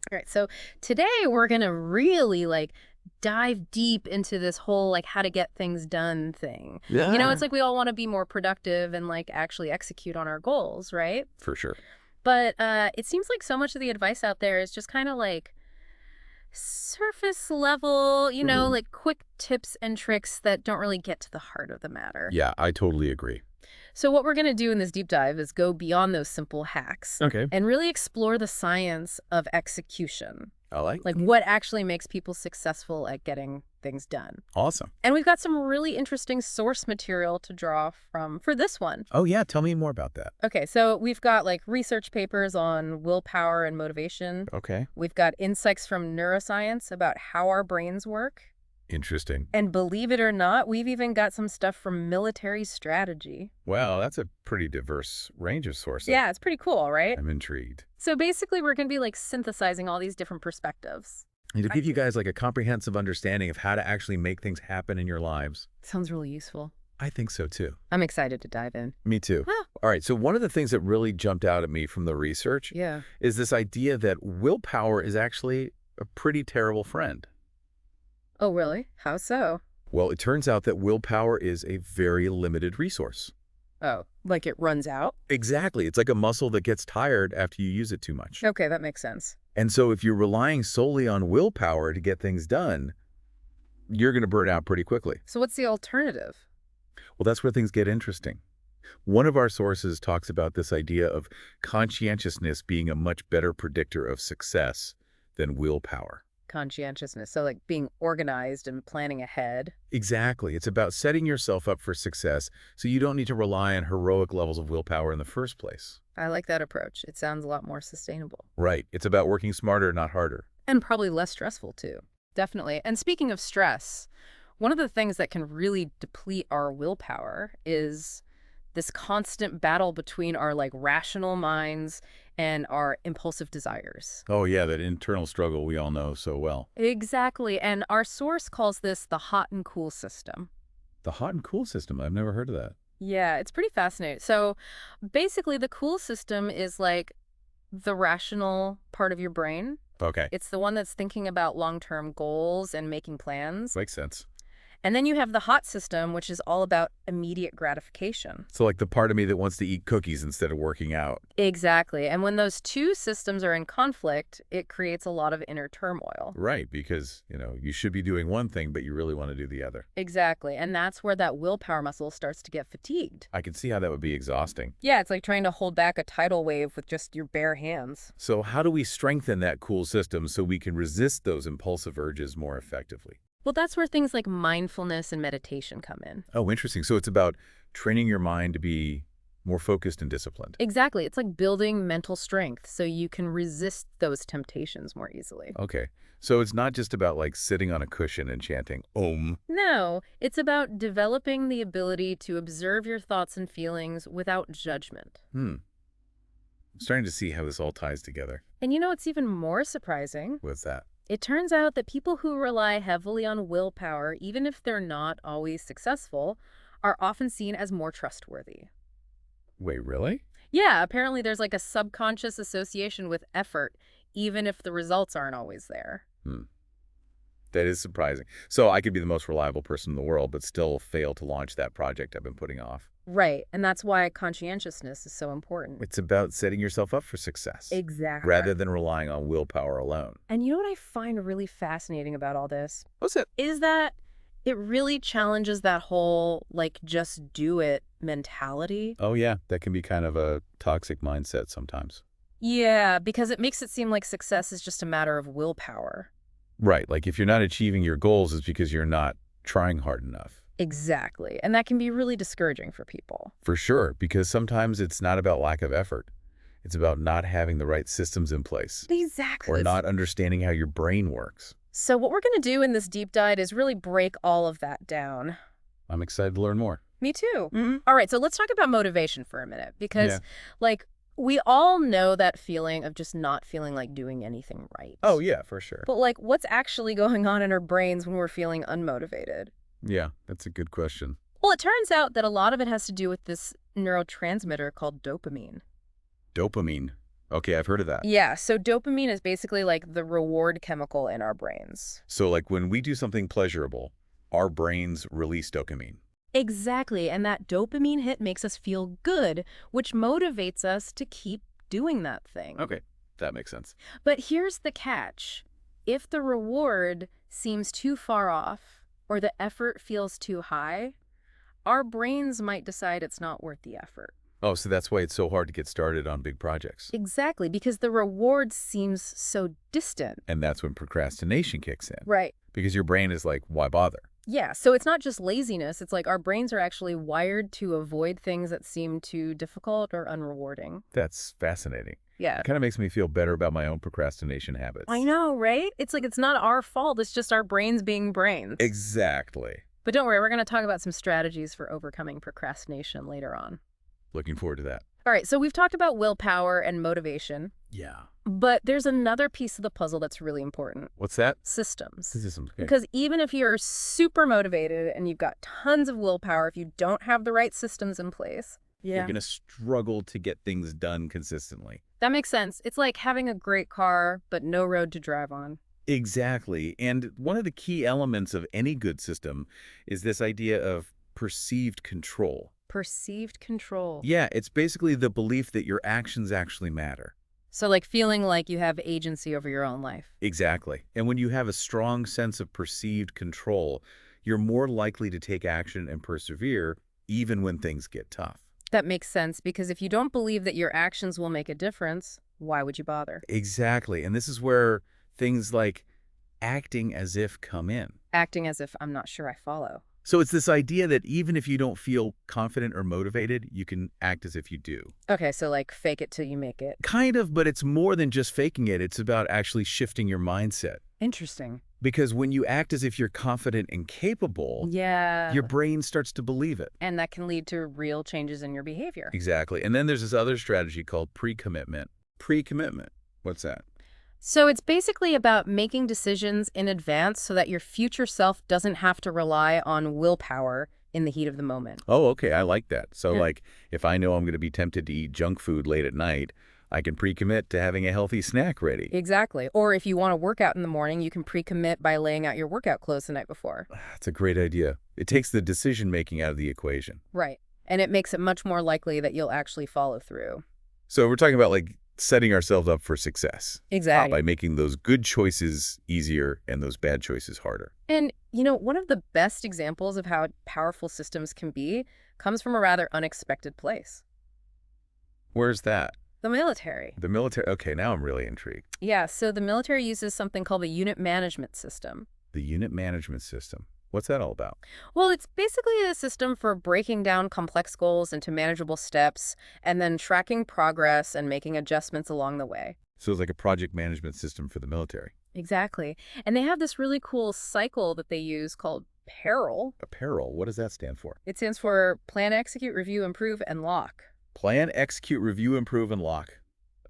All right, so today we're gonna really dive deep into this whole how to get things done thing. It's Yeah. like we all want to be more productive and actually execute on our goals, right? For sure. But it seems like so much of the advice out there is just kind of surface level, Mhm. quick tips and tricks that don't really get to the heart of the matter. Yeah, I totally agree. So what we're going to do in this deep dive is go beyond those simple hacks Okay. and really explore the science of execution. I like Like what actually makes people successful at getting things done. Awesome. And we've got some really interesting source material to draw from for this one. Oh, yeah. Tell me more about that. Okay, so we've got research papers on willpower and motivation. Okay. We've got insights from neuroscience about how our brains work. Interesting. And believe it or not, we've even got some stuff from military strategy. Well, that's a pretty diverse range of sources. Yeah, it's pretty cool, right? I'm intrigued. So basically, we're going to be synthesizing all these different perspectives. And to give you guys a comprehensive understanding of how to actually make things happen in your lives. Sounds really useful. I think so too. I'm excited to dive in. Me too. Ah. All right. So one of the things that really jumped out at me from the research Yeah. is this idea that willpower is actually a pretty terrible friend. Oh, really? How so? Well, it turns out that willpower is a very limited resource. Oh, like it runs out? Exactly. It's like a muscle that gets tired after you use it too much. Okay, that makes sense. And so if you're relying solely on willpower to get things done, you're going to burn out pretty quickly. So what's the alternative? Well, that's where things get interesting. One of our sources talks about this idea of conscientiousness being a much better predictor of success than willpower. Conscientiousness. So being organized and planning ahead. Exactly. It's about setting yourself up for success so you don't need to rely on heroic levels of willpower in the first place. I like that approach. It sounds a lot more sustainable. Right. It's about working smarter, not harder. And probably less stressful too. Definitely. And speaking of stress, one of the things that can really deplete our willpower is this constant battle between our rational minds and our impulsive desires. Oh, yeah, that internal struggle we all know so well. Exactly. And our source calls this the hot and cool system. The hot and cool system. I've never heard of that. Yeah, it's pretty fascinating. So basically, the cool system is the rational part of your brain. Okay. It's the one that's thinking about long-term goals and making plans. Makes sense. And then you have the hot system, which is all about immediate gratification. So like the part of me that wants to eat cookies instead of working out. Exactly. And when those two systems are in conflict, it creates a lot of inner turmoil. Right, because, you should be doing one thing, but you really want to do the other. Exactly. And that's where that willpower muscle starts to get fatigued. I can see how that would be exhausting. Yeah, it's like trying to hold back a tidal wave with just your bare hands. So how do we strengthen that cool system so we can resist those impulsive urges more effectively? Well, that's where things like mindfulness and meditation come in. Oh, interesting. So it's about training your mind to be more focused and disciplined. Exactly. It's like building mental strength so you can resist those temptations more easily. Okay. So it's not just about sitting on a cushion and chanting Om. No, it's about developing the ability to observe your thoughts and feelings without judgment. I'm starting to see how this all ties together. And it's even more surprising. What's that? It turns out that people who rely heavily on willpower, even if they're not always successful, are often seen as more trustworthy. Wait, really? Yeah, apparently there's a subconscious association with effort, even if the results aren't always there. That is surprising. So I could be the most reliable person in the world, but still fail to launch that project I've been putting off. Right, and that's why conscientiousness is so important. It's about setting yourself up for success. Exactly. Rather than relying on willpower alone. And you know what I find really fascinating about all this? What's it? Is that it really challenges that whole, just do it mentality. Oh, yeah. That can be kind of a toxic mindset sometimes. Yeah, because it makes it seem like success is just a matter of willpower. Right. If you're not achieving your goals, it's because you're not trying hard enough. Exactly. And that can be really discouraging for people. For sure. Because sometimes it's not about lack of effort. It's about not having the right systems in place. Exactly. Or not understanding how your brain works. So what we're going to do in this deep dive is really break all of that down. I'm excited to learn more. Me too. All right, so let's talk about motivation for a minute because, we all know that feeling of just not feeling like doing anything right. Oh, yeah, for sure. But, what's actually going on in our brains when we're feeling unmotivated? Yeah, that's a good question. Well, it turns out that a lot of it has to do with this neurotransmitter called dopamine. Dopamine. Okay, I've heard of that. Yeah, so dopamine is basically like the reward chemical in our brains. So like when we do something pleasurable, our brains release dopamine. Exactly, and that dopamine hit makes us feel good, which motivates us to keep doing that thing. Okay, that makes sense. But here's the catch. If the reward seems too far off or the effort feels too high, our brains might decide it's not worth the effort. Oh, so that's why it's so hard to get started on big projects. Exactly, because the reward seems so distant. And that's when procrastination kicks in. Right. Because your brain is like, why bother? Yeah, so it's not just laziness. It's like our brains are actually wired to avoid things that seem too difficult or unrewarding. That's fascinating. Yeah. It kind of makes me feel better about my own procrastination habits. I know, right? It's like it's not our fault. It's just our brains being brains. Exactly. But don't worry, we're going to talk about some strategies for overcoming procrastination later on. Looking forward to that. All right, so we've talked about willpower and motivation, Yeah. but there's another piece of the puzzle that's really important. What's that? Systems. Systems. Okay. Because even if you're super motivated and you've got tons of willpower, if you don't have the right systems in place, You're going to struggle to get things done consistently. that makes sense. It's like having a great car, but no road to drive on. Exactly. And one of the key elements of any good system is this idea of perceived control. Perceived control. Yeah, it's basically the belief that your actions actually matter. So like feeling like you have agency over your own life. Exactly. And when you have a strong sense of perceived control, you're more likely to take action and persevere even when things get tough. That makes sense because if you don't believe that your actions will make a difference, why would you bother? Exactly. And this is where things like acting as if come in. Acting as if I'm not sure I follow. So it's this idea that even if you don't feel confident or motivated, you can act as if you do. Okay, so like fake it till you make it. Kind of, but it's more than just faking it. It's about actually shifting your mindset. Interesting. Because when you act as if you're confident and capable, Yeah. your brain starts to believe it. And that can lead to real changes in your behavior. Exactly. And then there's this other strategy called pre-commitment. Pre-commitment. What's that? So it's basically about making decisions in advance so that your future self doesn't have to rely on willpower in the heat of the moment. Oh, okay. I like that. So Yeah. like if I know I'm going to be tempted to eat junk food late at night, I can pre-commit to having a healthy snack ready. Exactly. Or if you want to work out in the morning, you can pre-commit by laying out your workout clothes the night before. That's a great idea. It takes the decision-making out of the equation. Right. And it makes it much more likely that you'll actually follow through. So we're talking about like setting ourselves up for success. Exactly. By making those good choices easier and those bad choices harder. And, you know, one of the best examples of how powerful systems can be comes from a rather unexpected place. Where's that? The military. The military. Okay, now I'm really intrigued. Yeah, so the military uses something called the unit management system. The unit management system. What's that all about? Well, it's basically a system for breaking down complex goals into manageable steps and then tracking progress and making adjustments along the way. So it's like a project management system for the military. Exactly. And they have this really cool cycle that they use called PARL. Apparel. What does that stand for? It stands for Plan, Execute, Review, Improve, and Lock. Plan, execute, review, improve, and lock.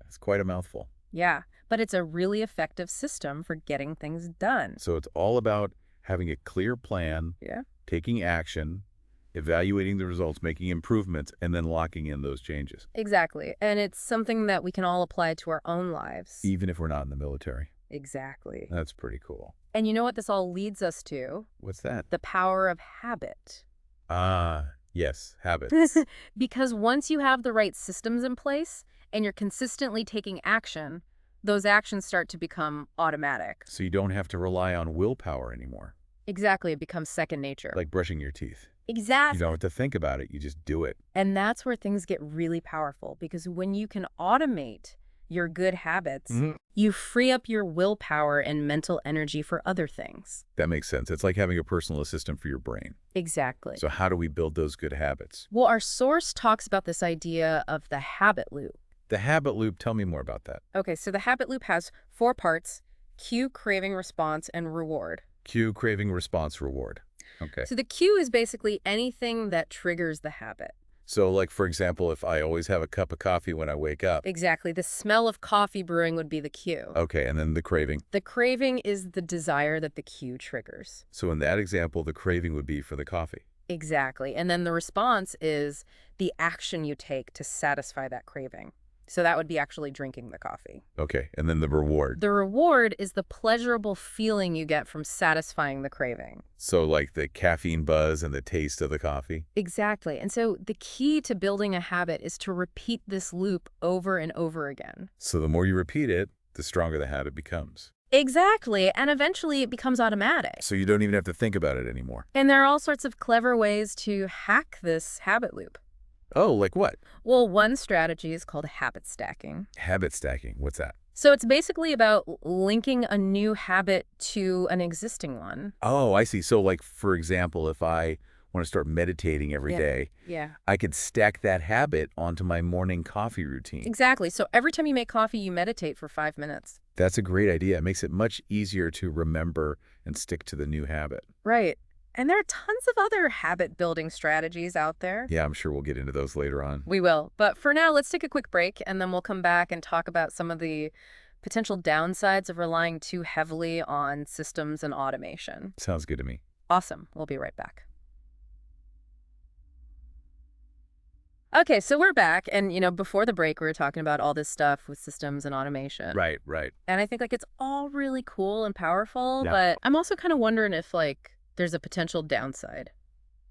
That's quite a mouthful. Yeah, but it's a really effective system for getting things done. So it's all about having a clear plan, Yeah. taking action, evaluating the results, making improvements, and then locking in those changes, Exactly. And it's something that we can all apply to our own lives. even if we're not in the military. Exactly. That's pretty cool. And you know what this all leads us to? What's that? The power of habit. Ah, yes, habits. Because once you have the right systems in place and you're consistently taking action, those actions start to become automatic. So you don't have to rely on willpower anymore, Exactly. It becomes second nature. like brushing your teeth. You Exactly. don't have to think about it. You just do it. And that's where things get really powerful because when you can automate your good habits, you free up your willpower and mental energy for other things. That makes sense. It's like having a personal assistant for your brain. Exactly. So how do we build those good habits? Well, our source talks about this idea of the habit loop. The habit loop, tell me more about that. Okay, so the habit loop has 4 parts: cue, craving, response, and reward. Cue, craving, response, reward. Okay. So the cue is basically anything that triggers the habit. So like, for example, if I always have a cup of coffee when I wake up. Exactly. The smell of coffee brewing would be the cue. Okay, and then the craving. The craving is the desire that the cue triggers. So in that example, the craving would be for the coffee. Exactly. And then the response is the action you take to satisfy that craving. So that would be actually drinking the coffee. Okay, and then the reward. The reward is the pleasurable feeling you get from satisfying the craving. So like the caffeine buzz and the taste of the coffee? Exactly. And so the key to building a habit is to repeat this loop over and over again. So the more you repeat it, the stronger the habit becomes. Exactly. And eventually it becomes automatic. So you don't even have to think about it anymore. And there are all sorts of clever ways to hack this habit loop. Oh, like what? Well, one strategy is called habit stacking. Habit stacking. What's that? So it's basically about linking a new habit to an existing one. Oh, I see. So like, for example, if I want to start meditating every day, Yeah. I could stack that habit onto my morning coffee routine. Exactly. So every time you make coffee, you meditate for 5 minutes. That's a great idea. It makes it much easier to remember and stick to the new habit. Right. And there are tons of other habit-building strategies out there. Yeah, I'm sure we'll get into those later on. We will. But for now, let's take a quick break, and then we'll come back and talk about some of the potential downsides of relying too heavily on systems and automation. Sounds good to me. Awesome. We'll be right back. Okay, so we're back. And, before the break, we were talking about all this stuff with systems and automation. Right, right. And I think, it's all really cool and powerful, Yeah. but I'm also kind of wondering if, there's a potential downside.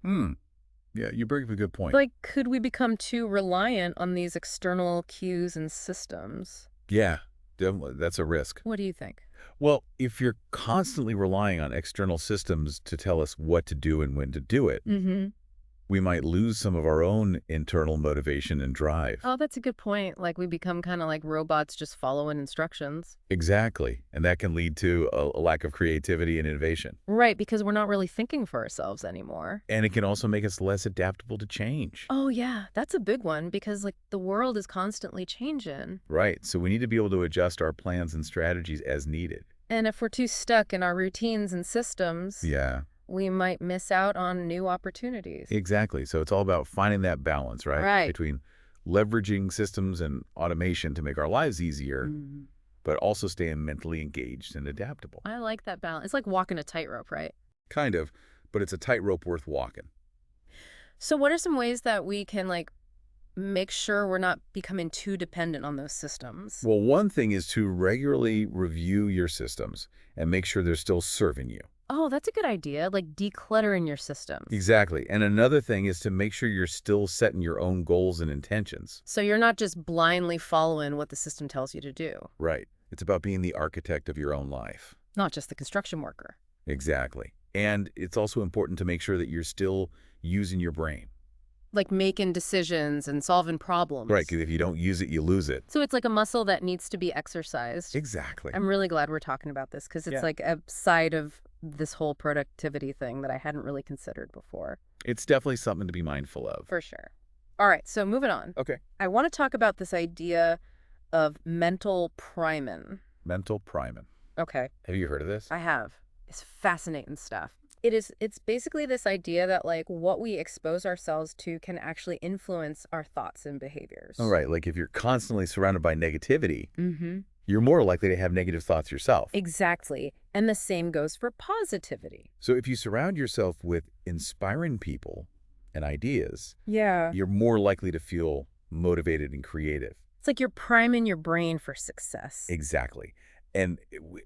Yeah, you bring up a good point. Could we become too reliant on these external cues and systems? Yeah, definitely. That's a risk. What do you think? Well, if you're constantly relying on external systems to tell us what to do and when to do it, Mm-hmm. we might lose some of our own internal motivation and drive. Oh, that's a good point. We become kind of like robots just following instructions. Exactly. And that can lead to a lack of creativity and innovation. Right, because we're not really thinking for ourselves anymore. And it can also make us less adaptable to change. Oh, yeah, that's a big one because, the world is constantly changing. Right. So we need to be able to adjust our plans and strategies as needed. And if we're too stuck in our routines and systems, Yeah, we might miss out on new opportunities. exactly. So it's all about finding that balance, right? Right. Between leveraging systems and automation to make our lives easier, Mhm. but also staying mentally engaged and adaptable. I like that balance. It's like walking a tightrope, right? Kind of, but it's a tightrope worth walking. So what are some ways that we can, make sure we're not becoming too dependent on those systems? Well, one thing is to regularly review your systems and make sure they're still serving you. Oh, that's a good idea, decluttering your systems. Exactly. And another thing is to make sure you're still setting your own goals and intentions. So you're not just blindly following what the system tells you to do, Right. It's about being the architect of your own life. not just the construction worker. Exactly. And it's also important to make sure that you're still using your brain. Making decisions and solving problems. Right, because if you don't use it, you lose it. So it's like a muscle that needs to be exercised. Exactly. I'm really glad we're talking about this because it's Yeah. a side of this whole productivity thing that I hadn't really considered before. It's definitely something to be mindful of. For sure. All right, so moving on. Okay. I want to talk about this idea of mental priming. Mental priming. Okay, Have you heard of this? I have. It's fascinating stuff. It's basically this idea that what we expose ourselves to can actually influence our thoughts and behaviors. All right, like if you're constantly surrounded by negativity, Mm-hmm. you're more likely to have negative thoughts yourself. Exactly. And the same goes for positivity. So if you surround yourself with inspiring people and ideas, Yeah. you're more likely to feel motivated and creative. It's like you're priming your brain for success. Exactly. And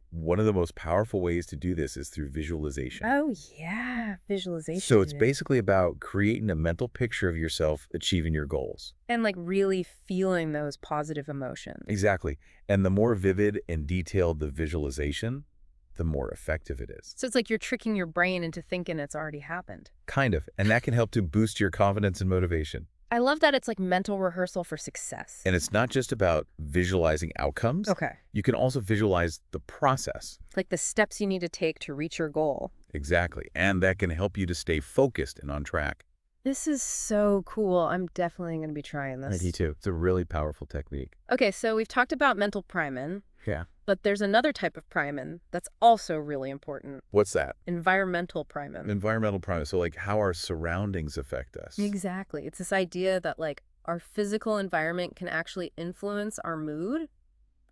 one of the most powerful ways to do this is through visualization. Oh, yeah. Visualization. So it's basically about creating a mental picture of yourself achieving your goals. And really feeling those positive emotions. Exactly. And the more vivid and detailed the visualization, the more effective it is. So it's like you're tricking your brain into thinking it's already happened. Kind of. And that can help to boost your confidence and motivation. I love that it's like mental rehearsal for success. And it's not just about visualizing outcomes. Okay. You can also visualize the process. Like the steps you need to take to reach your goal. Exactly. And that can help you to stay focused and on track. This is so cool. I'm definitely going to be trying this. Me too. It's a really powerful technique. Okay, so we've talked about mental priming, Yeah. but there's another type of priming that's also really important. What's that? Environmental priming. Environmental priming. So like how our surroundings affect us. Exactly. It's this idea that our physical environment can actually influence our mood,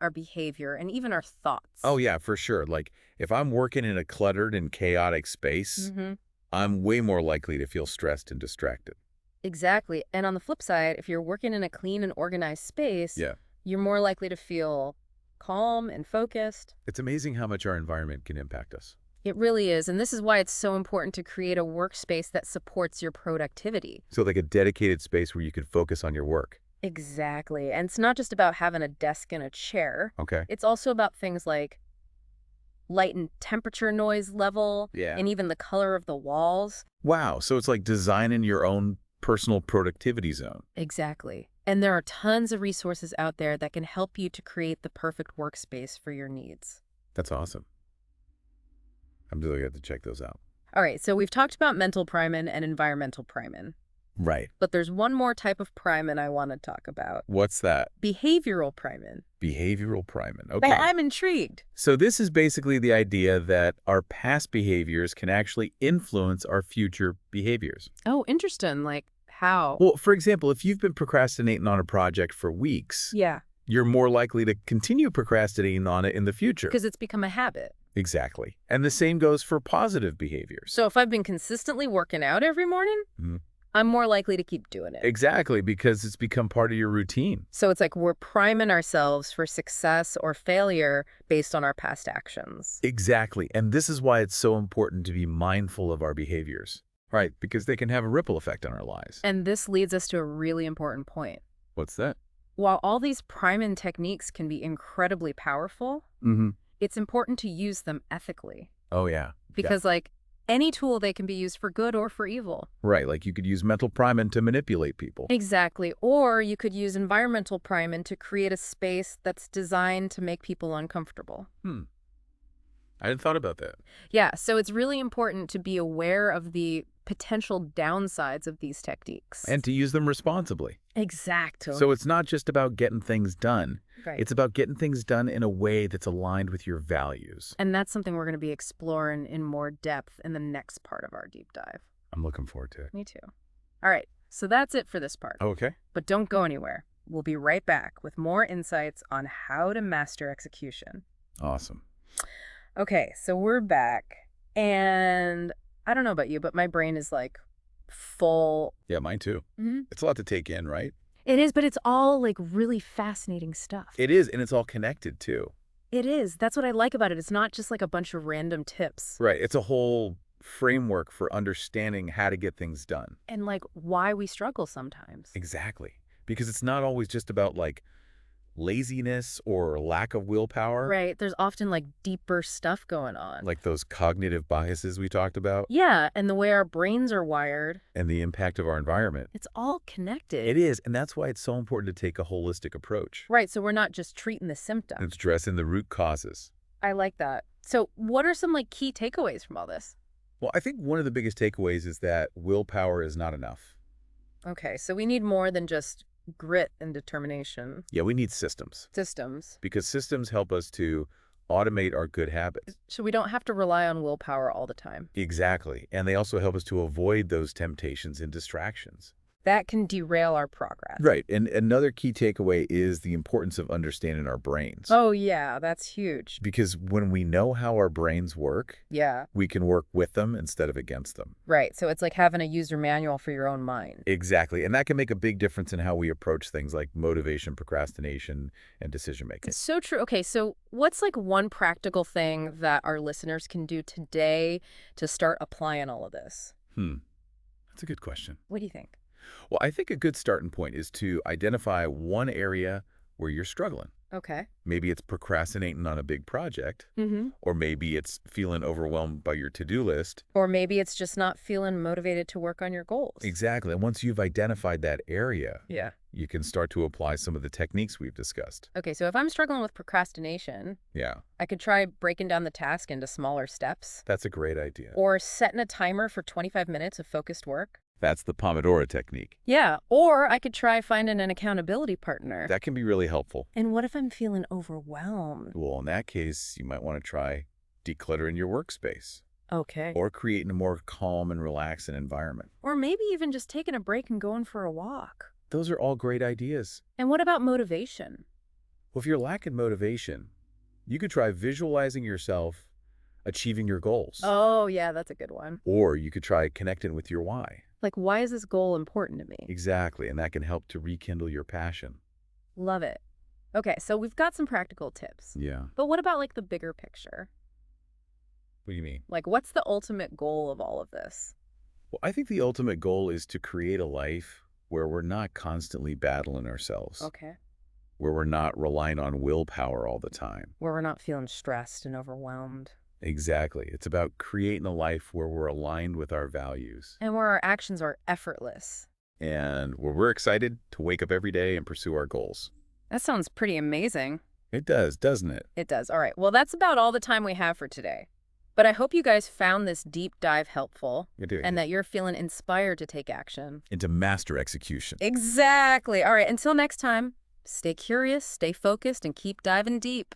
our behavior, and even our thoughts. Oh yeah, for sure. Like if I'm working in a cluttered and chaotic space, Mm-hmm. I'm way more likely to feel stressed and distracted. Exactly. And on the flip side, if you're working in a clean and organized space, Yeah. You're more likely to feel calm and focused. It's amazing how much our environment can impact us. It really is, and this is why it's so important to create a workspace that supports your productivity. So like a dedicated space where you can focus on your work. Exactly. And it's not just about having a desk and a chair. Okay. It's also about things like light and temperature, noise level, Yeah. and even the color of the walls. Wow. So it's like designing your own personal productivity zone. Exactly. And there are tons of resources out there that can help you to create the perfect workspace for your needs. That's awesome. I'm really going to check those out. All right, so we've talked about mental primin and environmental primin, Right. but there's one more type of primin I want to talk about. What's that? Behavioral primin. Behavioral primin. Okay. I'm intrigued. So this is basically the idea that our past behaviors can actually influence our future behaviors. Oh, interesting. Like how? Well, for example, if you've been procrastinating on a project for weeks, Yeah, you're more likely to continue procrastinating on it in the future. because it's become a habit. Exactly. And the same goes for positive behaviors. So if I've been consistently working out every morning, Mhm. I'm more likely to keep doing it. Exactly, because it's become part of your routine. So it's like we're priming ourselves for success or failure based on our past actions. Exactly. And this is why it's so important to be mindful of our behaviors, right? Because they can have a ripple effect on our lives. And this leads us to a really important point. What's that? While all these priming techniques can be incredibly powerful, Mm-hmm. it's important to use them ethically. Oh, yeah. Because, like, any tool, they can be used for good or for evil. Right, like you could use mental priming to manipulate people. Exactly. Or you could use environmental priming to create a space that's designed to make people uncomfortable. I hadn't thought about that. Yeah, so it's really important to be aware of the potential downsides of these techniques. And to use them responsibly. Exactly. So it's not just about getting things done. Right. It's about getting things done in a way that's aligned with your values. And that's something we're going to be exploring in more depth in the next part of our deep dive. I'm looking forward to it. Me too. All right, so that's it for this part. Okay. But don't go anywhere. We'll be right back with more insights on how to master execution. Awesome. Okay, so we're back, and I don't know about you, but my brain is like full. Yeah, mine too. It's a lot to take in, right? It is, but it's all like really fascinating stuff. It is, and it's all connected too. It is. That's what I like about it. It's not just like a bunch of random tips. Right. It's a whole framework for understanding how to get things done. And like why we struggle sometimes. Exactly. Because it's not always just about like laziness or lack of willpower. Right. There's often like deeper stuff going on. Like those cognitive biases we talked about. Yeah, and the way our brains are wired. And the impact of our environment. It's all connected. It is, and that's why it's so important to take a holistic approach. Right, so we're not just treating the symptom. It's addressing the root causes. I like that. So what are some like key takeaways from all this? Well, I think one of the biggest takeaways is that willpower is not enough. Okay, so we need more than just grit and determination. Yeah, we need systems. Systems. Because systems help us to automate our good habits. So we don't have to rely on willpower all the time. Exactly. And they also help us to avoid those temptations and distractions. That can derail our progress. Right. And another key takeaway is the importance of understanding our brains. Oh, yeah, that's huge. Because when we know how our brains work, Yeah, we can work with them instead of against them. right. So it's like having a user manual for your own mind. Exactly. And that can make a big difference in how we approach things like motivation, procrastination, and decision making. It's so true. Okay, so what's like one practical thing that our listeners can do today to start applying all of this? That's a good question. What do you think? Well, I think a good starting point is to identify one area where you're struggling. Okay. Maybe it's procrastinating on a big project, Mm-hmm. or maybe it's feeling overwhelmed by your to-do list. Or maybe it's just not feeling motivated to work on your goals. Exactly. And once you've identified that area, Yeah. you can start to apply some of the techniques we've discussed. Okay, so if I'm struggling with procrastination, Yeah, I could try breaking down the task into smaller steps that's a great idea. or setting a timer for 25 minutes of focused work. That's the Pomodoro technique. Yeah, or I could try finding an accountability partner. That can be really helpful. And what if I'm feeling overwhelmed? Well, in that case, you might want to try decluttering your workspace Okay. or creating a more calm and relaxing environment. Or maybe even just taking a break and going for a walk. Those are all great ideas. And what about motivation? Well, if you're lacking motivation, you could try visualizing yourself achieving your goals. Oh, yeah, that's a good one. Or you could try connecting with your why. Like, why is this goal important to me? Exactly, and that can help to rekindle your passion. Love it. Okay, so we've got some practical tips. Yeah. But what about like the bigger picture? What do you mean? Like, what's the ultimate goal of all of this? Well, I think the ultimate goal is to create a life where we're not constantly battling ourselves, Okay. where we're not relying on willpower all the time. Where we're not feeling stressed and overwhelmed. Exactly. It's about creating a life where we're aligned with our values And where our actions are effortless. and where we're excited to wake up every day and pursue our goals. That sounds pretty amazing. It does, doesn't it? It does. All right. Well, that's about all the time we have for today. But I hope you guys found this deep dive helpful You're doing and it. that you're feeling inspired to take action. Into master execution. Exactly. All right. Until next time, stay curious, stay focused, and keep diving deep.